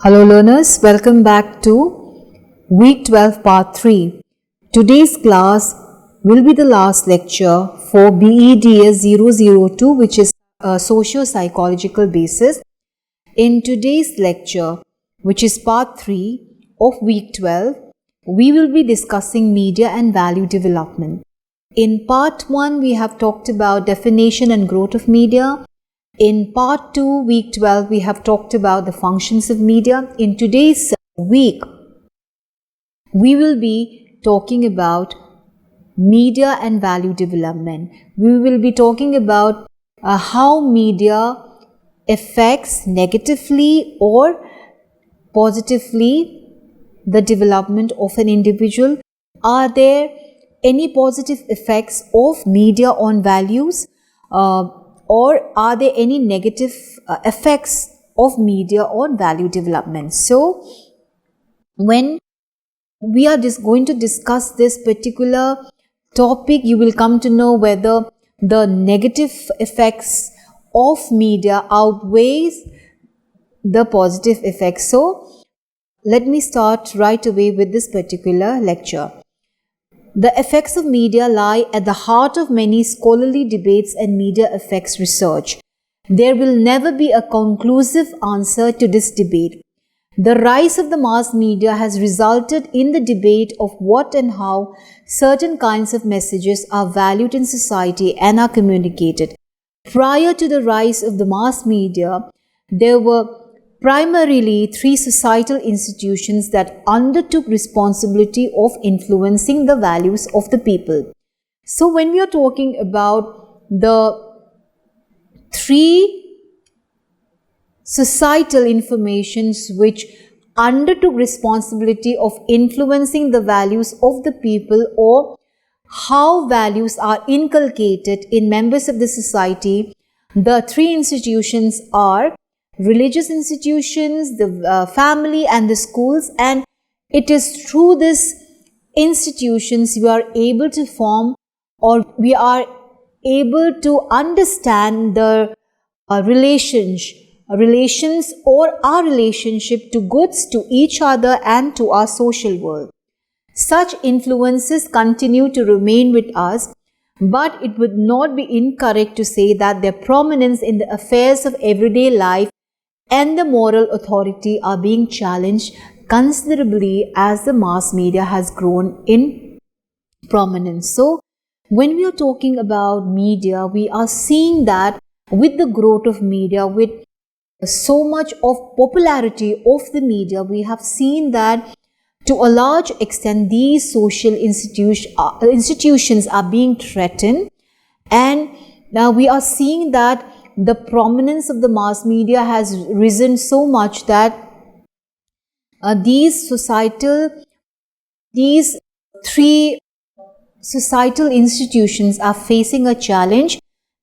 Hello learners, welcome back to week 12 part 3. Today's class will be the last lecture for BEDS 002, which is a socio-psychological basis. In today's lecture, which is part 3 of week 12, we will be discussing media and value development. In part 1, we have talked about definition and growth of media. In part 2, week 12, we have talked about the functions of media. In today's week, we will be talking about media and value development. We will be talking about how media affects negatively or positively the development of an individual. Are there any positive effects of media on values? Or are there any negative effects of media on value development? So, when we are just going to discuss this particular topic, you will come to know whether the negative effects of media outweighs the positive effects. So, let me start right away with this particular lecture. The effects of media lie at the heart of many scholarly debates and media effects research. There will never be a conclusive answer to this debate. The rise of the mass media has resulted in the debate of what and how certain kinds of messages are valued in society and are communicated. Prior to the rise of the mass media, there were primarily three societal institutions that undertook responsibility of influencing the values of the people. So when we are talking about the three societal informations which undertook responsibility of influencing the values of the people, or how values are inculcated in members of the society, the three institutions are religious institutions, the family and the schools, and it is through these institutions we are able to form, or we are able to understand the relations or our relationship to goods, to each other and to our social world. Such influences continue to remain with us, but it would not be incorrect to say that their prominence in the affairs of everyday life and the moral authority are being challenged considerably as the mass media has grown in prominence. So, when we are talking about media, we are seeing that with the growth of media, with so much of popularity of the media, we have seen that to a large extent these social institutions are being threatened, and now we are seeing that the prominence of the mass media has risen so much that these three societal institutions are facing a challenge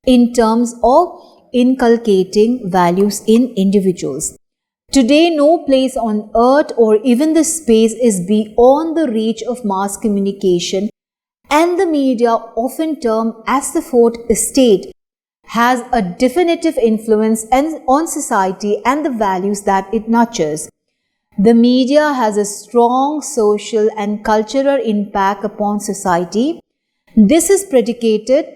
in terms of inculcating values in individuals. Today, no place on earth or even the space is beyond the reach of mass communication, and the media, often termed as the fourth estate, has a definitive influence on society and the values that it nurtures. The media has a strong social and cultural impact upon society. This is predicated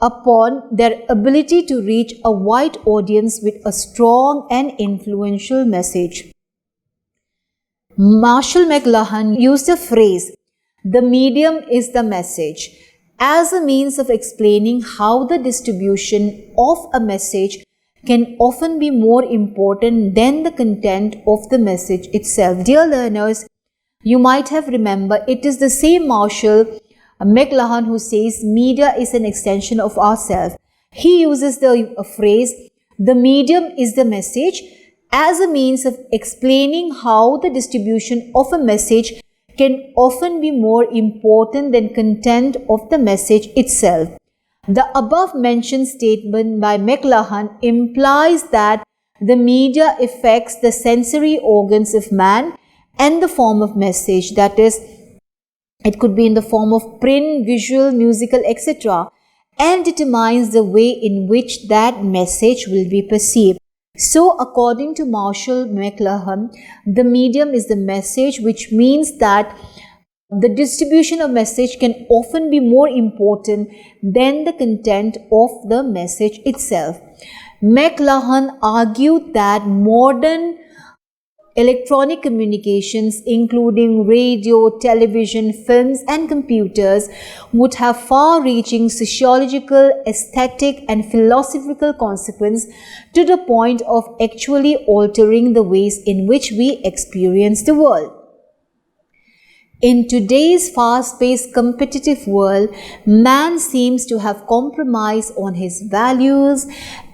upon their ability to reach a wide audience with a strong and influential message. Marshall McLuhan used the phrase, "The medium is the message," as a means of explaining how the distribution of a message can often be more important than the content of the message itself. Dear learners, you might have remembered it is the same Marshall McLuhan who says media is an extension of ourselves. He uses the phrase, "The medium is the message," as a means of explaining how the distribution of a message can often be more important than content of the message itself. The above mentioned statement by McLuhan implies that the media affects the sensory organs of man and the form of message, that is, it could be in the form of print, visual, musical, etc., and determines the way in which that message will be perceived. So, according to Marshall McLuhan, the medium is the message, which means that the distribution of message can often be more important than the content of the message itself. McLuhan argued that modern electronic communications, including radio, television, films, and computers, would have far-reaching sociological, aesthetic, and philosophical consequences to the point of actually altering the ways in which we experience the world. In today's fast-paced competitive world, man seems to have compromised on his values,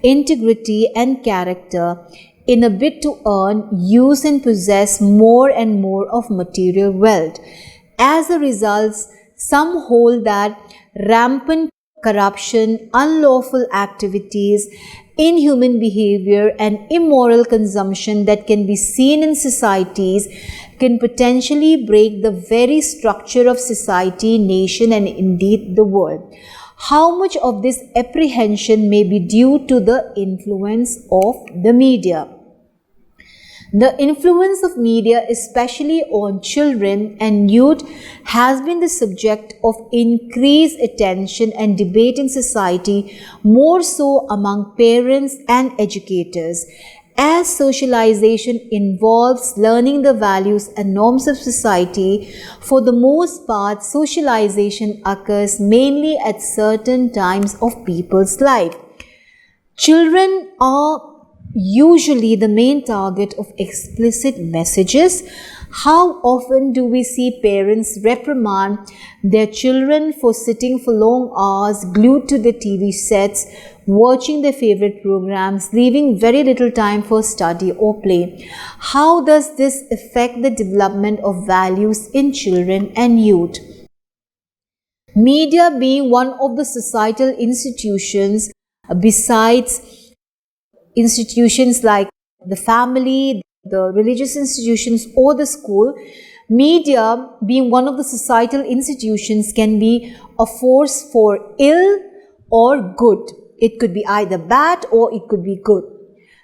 integrity, and character in a bid to earn, use, and possess more and more of material wealth. As a result, some hold that rampant corruption, unlawful activities, inhuman behavior, and immoral consumption that can be seen in societies can potentially break the very structure of society, nation, and indeed the world. How much of this apprehension may be due to the influence of the media? The influence of media, especially on children and youth, has been the subject of increased attention and debate in society, more so among parents and educators. As socialization involves learning the values and norms of society, for the most part, socialization occurs mainly at certain times of people's life. Children are usually the main target of explicit messages. How often do we see parents reprimand their children for sitting for long hours glued to the TV sets, watching their favorite programs, leaving very little time for study or play? How does this affect the development of values in children and youth? Media being one of the societal institutions, besides institutions like the family, the religious institutions, or the school, media being one of the societal institutions can be a force for ill or good. It could be either bad or it could be good.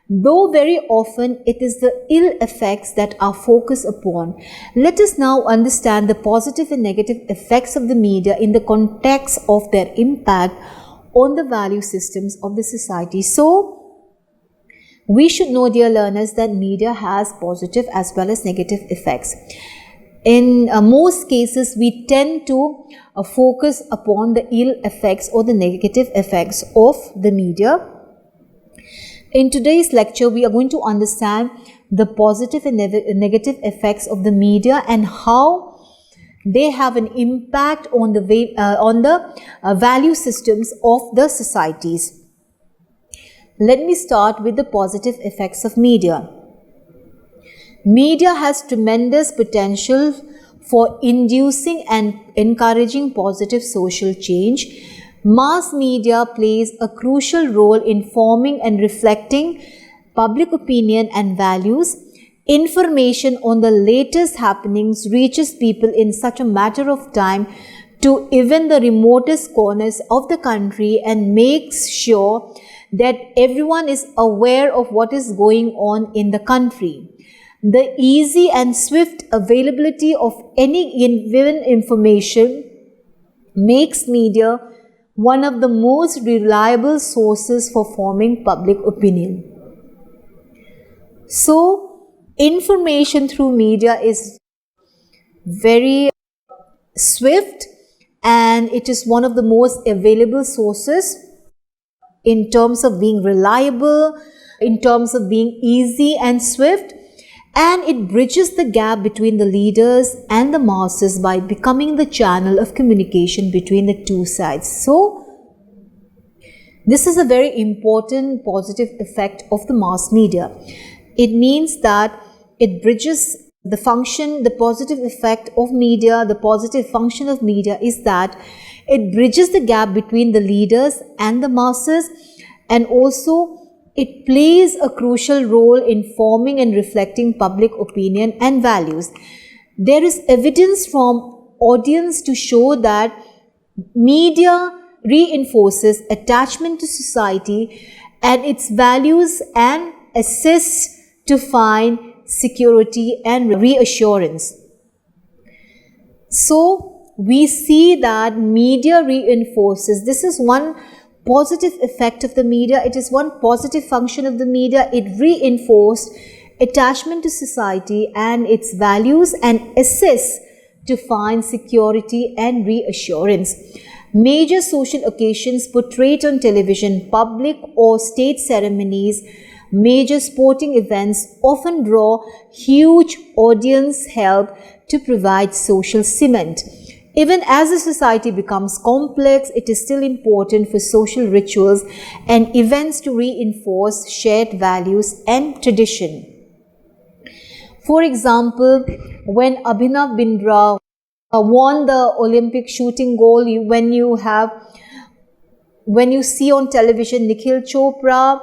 Though very often it is the ill effects that are focused upon. Let us now understand the positive and negative effects of the media in the context of their impact on the value systems of the society. So, we should know, dear learners, that media has positive as well as negative effects. In most cases, we tend to focus upon the ill effects or the negative effects of the media. In today's lecture, we are going to understand the positive and negative effects of the media and how they have an impact on the value systems of the societies. Let me start with the positive effects of media. Media has tremendous potential for inducing and encouraging positive social change. Mass media plays a crucial role in forming and reflecting public opinion and values. Information on the latest happenings reaches people in such a matter of time to even the remotest corners of the country and makes sure that everyone is aware of what is going on in the country. The easy and swift availability of any given information makes media one of the most reliable sources for forming public opinion. So, information through media is very swift and it is one of the most available sources in terms of being reliable, in terms of being easy and swift, and it bridges the gap between the leaders and the masses by becoming the channel of communication between the two sides. So, this is a very important positive effect of the mass media. It means that it bridges the function, the positive effect of media, the positive function of media is that it bridges the gap between the leaders and the masses, and also it plays a crucial role in forming and reflecting public opinion and values. There is evidence from audience to show that media reinforces attachment to society and its values and assists to find security and reassurance. So we see that media reinforces. This is one positive effect of the media. It is one positive function of the media. It reinforced attachment to society and its values and assists to find security and reassurance. Major social occasions portrayed on television, public or state ceremonies, major sporting events often draw huge audience help to provide social cement. Even as a society becomes complex, it is still important for social rituals and events to reinforce shared values and tradition. For example, when Abhinav Bindra won the Olympic shooting gold, when you see on television Nikhil Chopra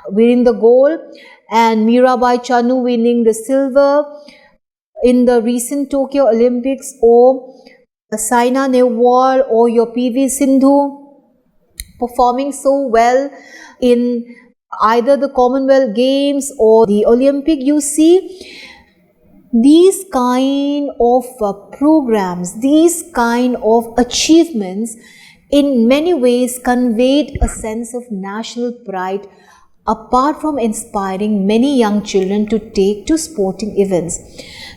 winning the gold and Mirabai Chanu winning the silver in the recent Tokyo Olympics, or Saina Nehwal or your PV Sindhu performing so well in either the Commonwealth Games or the Olympic, you see these kind of programs, these kind of achievements in many ways conveyed a sense of national pride, apart from inspiring many young children to take to sporting events.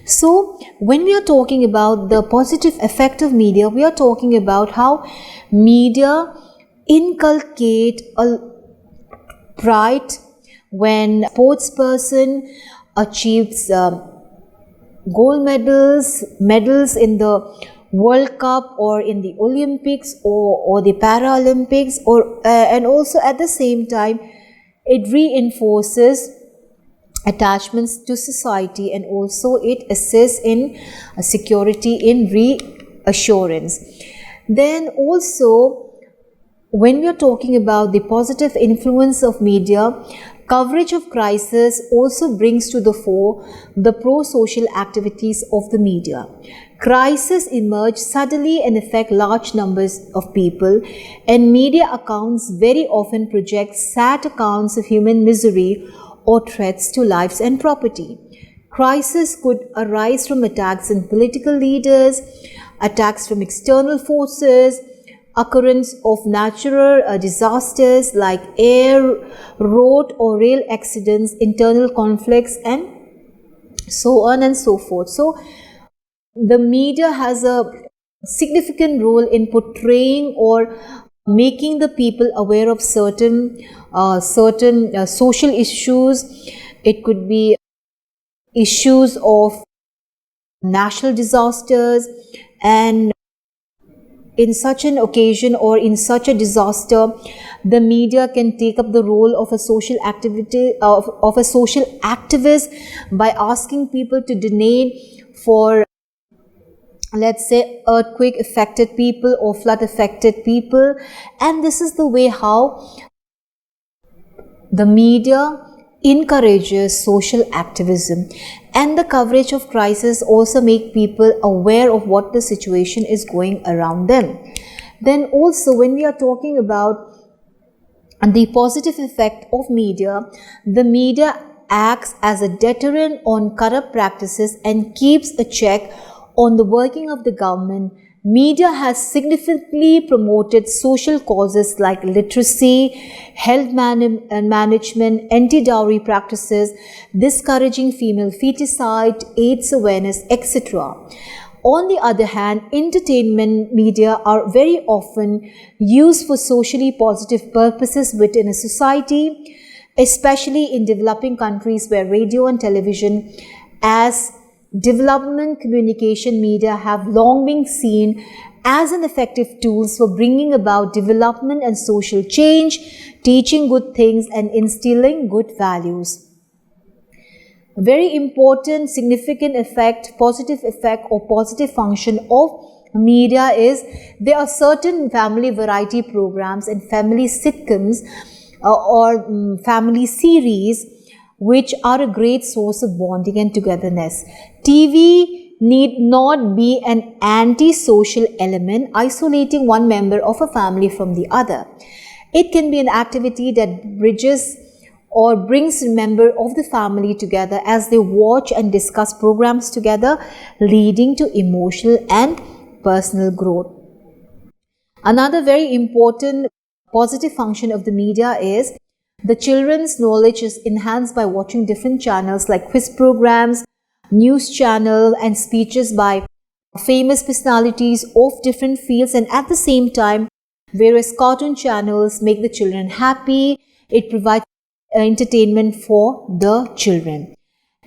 So when we are talking about the positive effect of media, we are talking about how media inculcate a pride when a sports person achieves gold medals in the World Cup or in the Olympics or the Paralympics, and also at the same time it reinforces attachments to society, and also it assists in security, in reassurance. Then also, when we are talking about the positive influence of media, coverage of crisis also brings to the fore the pro-social activities of the media. Crises emerge suddenly and affect large numbers of people, and media accounts very often project sad accounts of human misery or threats to lives and property. Crises could arise from attacks on political leaders, attacks from external forces, occurrence of natural disasters like air, road or rail accidents, internal conflicts, and so on and so forth. So the media has a significant role in portraying or making the people aware of certain social issues. It could be issues of national disasters, and in such an occasion or in such a disaster, the media can take up the role of a social activity of a social activist by asking people to donate for, let's say, earthquake affected people or flood affected people. And this is the way how the media encourages social activism, and the coverage of crisis also make people aware of what the situation is going around them. Then also, when we are talking about the positive effect of media, the media acts as a deterrent on corrupt practices and keeps a check on the working of the government. Media has significantly promoted social causes like literacy, health management, anti-dowry practices, discouraging female feticide, AIDS awareness, etc. On the other hand, entertainment media are very often used for socially positive purposes within a society, especially in developing countries where radio and television as development communication media have long been seen as an effective tools for bringing about development and social change, teaching good things and instilling good values. A very important, significant effect, positive effect or positive function of media is there are certain family variety programs and family sitcoms or family series which are a great source of bonding and togetherness. TV need not be an anti-social element isolating one member of a family from the other. It can be an activity that bridges or brings a member of the family together as they watch and discuss programs together, leading to emotional and personal growth. Another very important positive function of the media is the children's knowledge is enhanced by watching different channels like quiz programs, news channel, and speeches by famous personalities of different fields. And at the same time, various cartoon channels make the children happy. It provides entertainment for the children.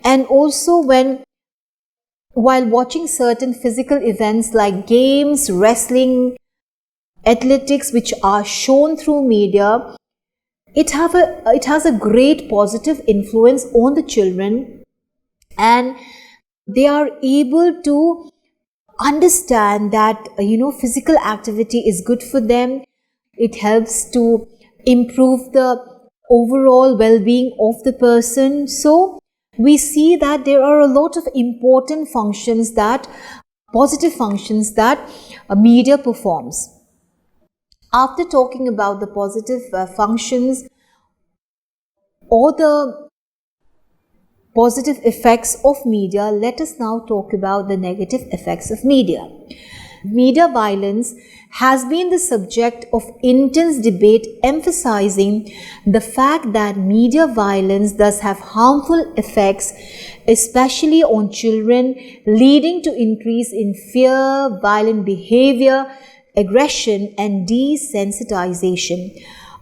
And also while watching certain physical events like games, wrestling, athletics, which are shown through media, it has a great positive influence on the children, and they are able to understand that physical activity is good for them. It helps to improve the overall well-being of the person. So we see that there are a lot of important functions, that positive functions that media performs. After talking about the positive functions or the positive effects of media, let us now talk about the negative effects of media. Media violence has been the subject of intense debate, emphasizing the fact that media violence does have harmful effects, especially on children, leading to increase in fear, violent behavior, aggression, and desensitization.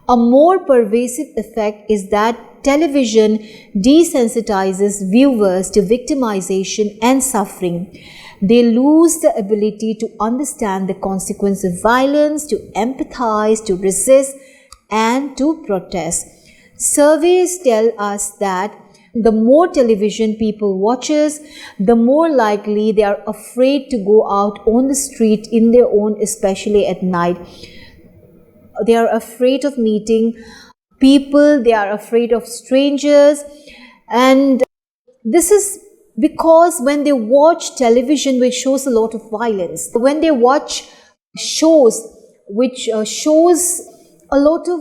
A more pervasive effect is that television desensitizes viewers to victimization and suffering. They lose the ability to understand the consequence of violence, to empathize, to resist, and to protest. Surveys tell us that the more television people watches, the more likely they are afraid to go out on the street in their own, especially at night. They are afraid of meeting people, they are afraid of strangers, and this is because when they watch television which shows a lot of violence, when they watch shows which shows a lot of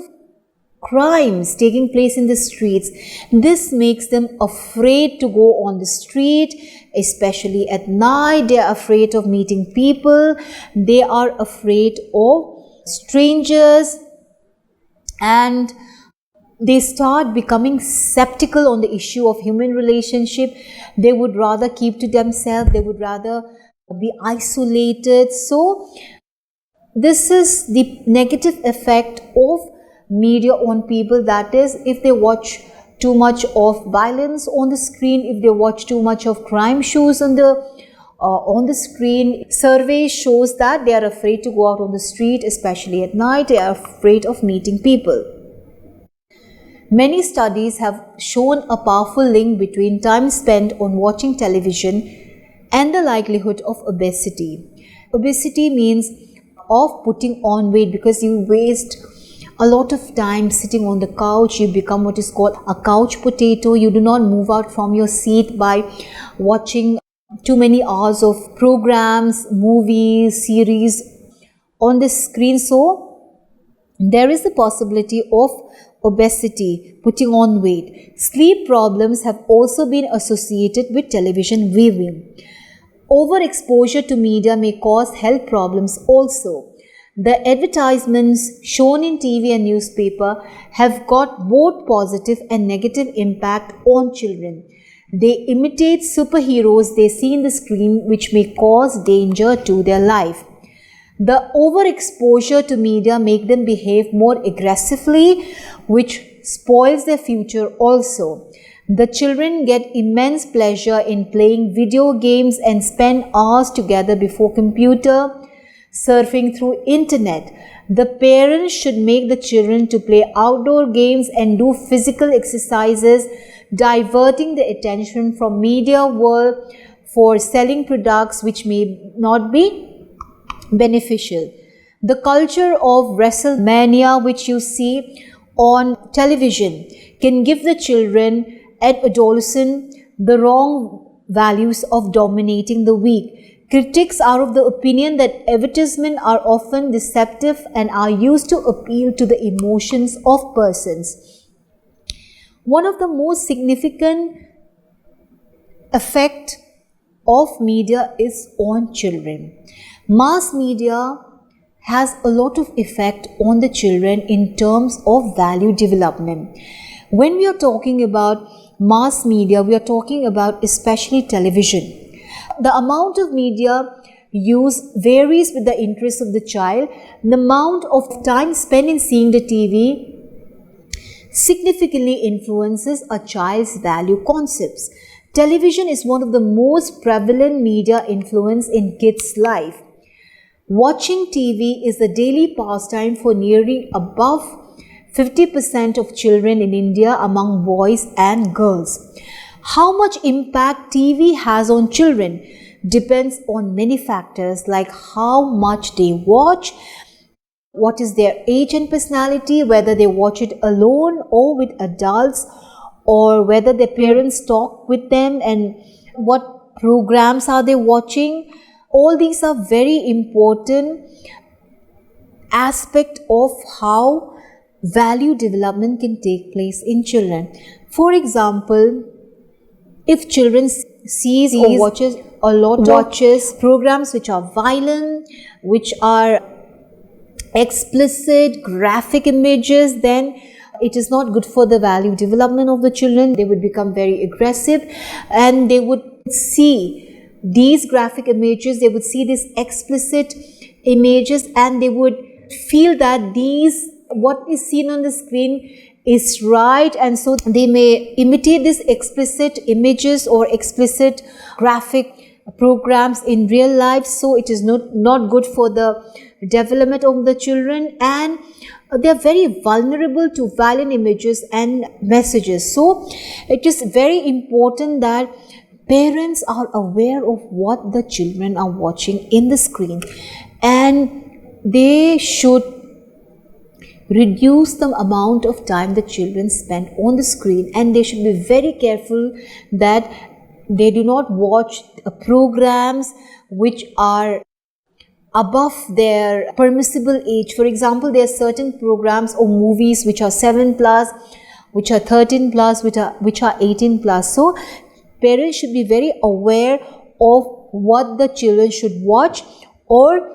crimes taking place in the streets, this makes them afraid to go on the street, especially at night. They are afraid of meeting people, they are afraid of strangers, and they start becoming skeptical on the issue of human relationship. They would rather keep to themselves, they would rather be isolated. So this is the negative effect of media on people, that is, if they watch too much of violence on the screen, if they watch too much of crime shows on the screen. Survey shows that they are afraid to go out on the street, especially at night. They are afraid of meeting people. Many studies have shown a powerful link between time spent on watching television and the likelihood of obesity. Obesity means of putting on weight, because you waste a lot of time sitting on the couch. You become what is called a couch potato. You do not move out from your seat by watching too many hours of programs, movies, series on the screen. So there is the possibility of obesity, putting on weight. Sleep problems have also been associated with television viewing. Overexposure to media may cause health problems also. The advertisements shown in TV and newspaper have got both positive and negative impact on children. They imitate superheroes they see in the screen, which may cause danger to their life. The overexposure to media make them behave more aggressively, which spoils their future also. The children get immense pleasure in playing video games and spend hours together before computer, surfing through internet. The parents should make the children to play outdoor games and do physical exercises, diverting the attention from media world for selling products which may not be beneficial. The culture of WrestleMania, which you see on television, can give the children at adolescence the wrong values of dominating the weak. Critics are of the opinion that advertisements are often deceptive and are used to appeal to the emotions of persons. One of the most significant effect of media is on children. Mass media has a lot of effect on the children in terms of value development. When we are talking about mass media, we are talking about especially television. The amount of media used varies with the interest of the child. The amount of time spent in seeing the TV significantly influences a child's value concepts. Television is one of the most prevalent media influence in kids' life. Watching TV is a daily pastime for nearly above 50% of children in India among boys and girls. How much impact TV has on children depends on many factors like how much they watch, what is their age and personality, whether they watch it alone or with adults, or whether their parents talk with them, and what programs are they watching. All these are very important aspect of how value development can take place in children. For example, if children sees or watches a lot of programs which are violent, which are explicit, graphic images, then it is not good for the value development of the children. They would become very aggressive and they would see these graphic images, they would see these explicit images, and they would feel that what is seen on the screen is right, and so they may imitate these explicit images or explicit graphic programs in real life. So it is not good for the development of the children, and they are very vulnerable to violent images and messages. So it is very important that parents are aware of what the children are watching in the screen, and they should reduce the amount of time the children spend on the screen, and they should be very careful that they do not watch programs which are above their permissible age. For example, there are certain programs or movies which are 7 plus, which are 13 plus, which are 18 plus. So parents should be very aware of what the children should watch, or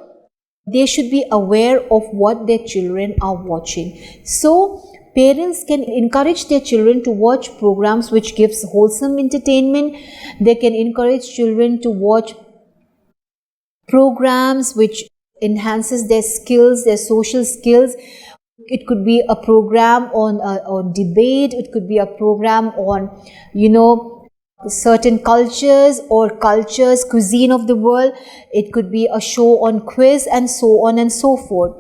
they should be aware of what their children are watching. So parents can encourage their children to watch programs which gives wholesome entertainment. They can encourage children to watch programs which enhances their skills, their social skills. It could be a program on debate. It could be a program on, certain cultures or cuisine of the world. It could be a show on quiz, and so on and so forth.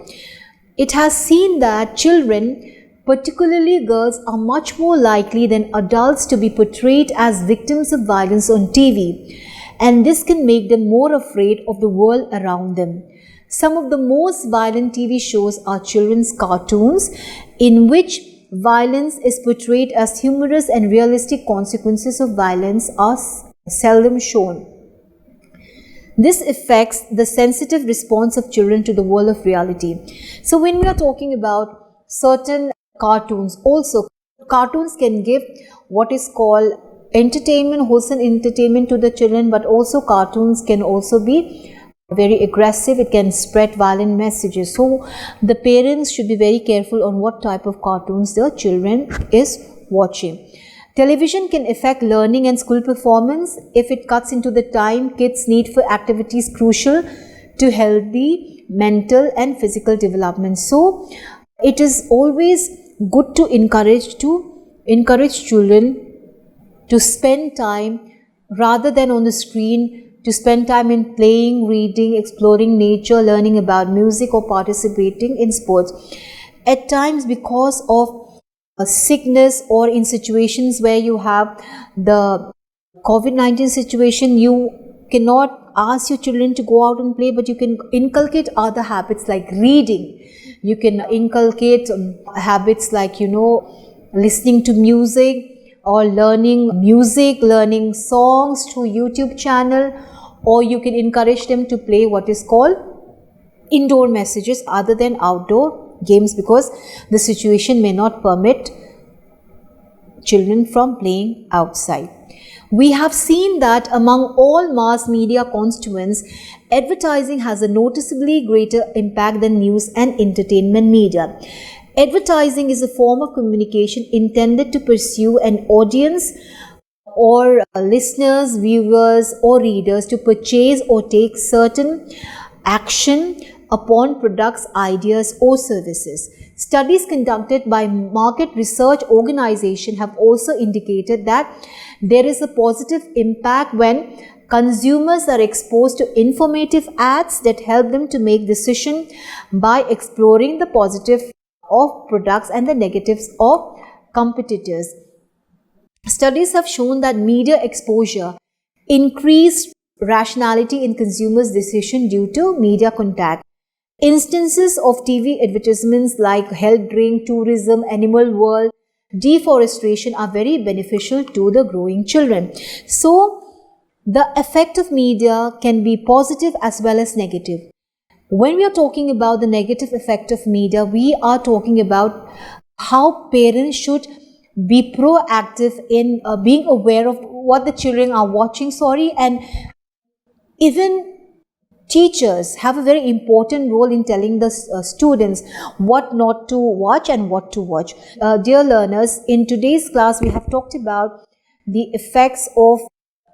It has seen that children, particularly girls, are much more likely than adults to be portrayed as victims of violence on TV, and this can make them more afraid of the world around them. Some of the most violent TV shows are children's cartoons, in which violence is portrayed as humorous and realistic consequences of violence are seldom shown. This affects the sensitive response of children to the world of reality. So when we are talking about certain cartoons, also cartoons can give what is called entertainment, wholesome entertainment to the children, but also cartoons can also be very aggressive. It can spread violent messages. So the parents should be very careful on what type of cartoons their children is watching. Television can affect learning and school performance if it cuts into the time kids need for activities crucial to healthy mental and physical development. So it is always good to encourage children to spend time rather than on the screen, to spend time in playing, reading, exploring nature, learning about music, or participating in sports. At times, because of a sickness or in situations where you have the COVID-19 situation, you cannot ask your children to go out and play, but you can inculcate other habits like reading. You can inculcate habits like, listening to music, or learning music, learning songs through YouTube channel, or you can encourage them to play what is called indoor messages other than outdoor games, because the situation may not permit children from playing outside. We have seen that among all mass media constituents, advertising has a noticeably greater impact than news and entertainment media. Advertising is a form of communication intended to pursue an audience or listeners, viewers, or readers to purchase or take certain action upon products, ideas, or services. Studies conducted by market research organizations have also indicated that there is a positive impact when consumers are exposed to informative ads that help them to make decisions by exploring the positive of products and the negatives of competitors. Studies have shown that media exposure increased rationality in consumers' decision due to media contact. Instances of TV advertisements like health drink, tourism, animal world, deforestation are very beneficial to the growing children. So, the effect of media can be positive as well as negative. When we are talking about the negative effect of media, we are talking about how parents should be proactive in being aware of what the children are watching, and even teachers have a very important role in telling the students what not to watch and what to watch. Dear learners, in today's class we have talked about the effects of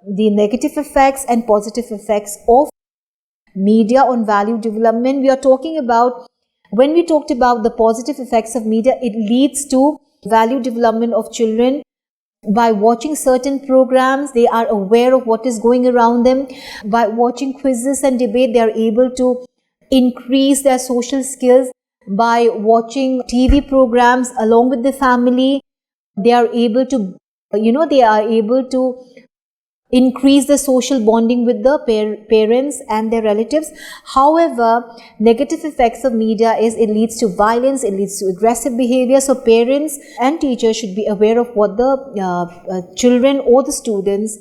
the negative effects and positive effects of media on value development. We are talking about, when we talked about the positive effects of media, it leads to value development of children. By watching certain programs, they are aware of what is going around them. By watching quizzes and debate, they are able to increase their social skills. By watching TV programs along with the family, they are able to, increase the social bonding with the parents and their relatives. However, negative effects of media is it leads to violence, it leads to aggressive behavior. So parents and teachers should be aware of what the children or the students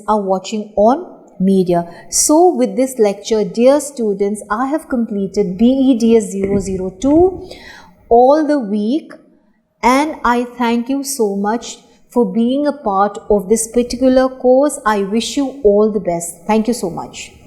are watching on media. So with this lecture, dear students, I have completed BEDS 002 all the week, and I thank you so much for being a part of this particular course. I wish you all the best. Thank you so much.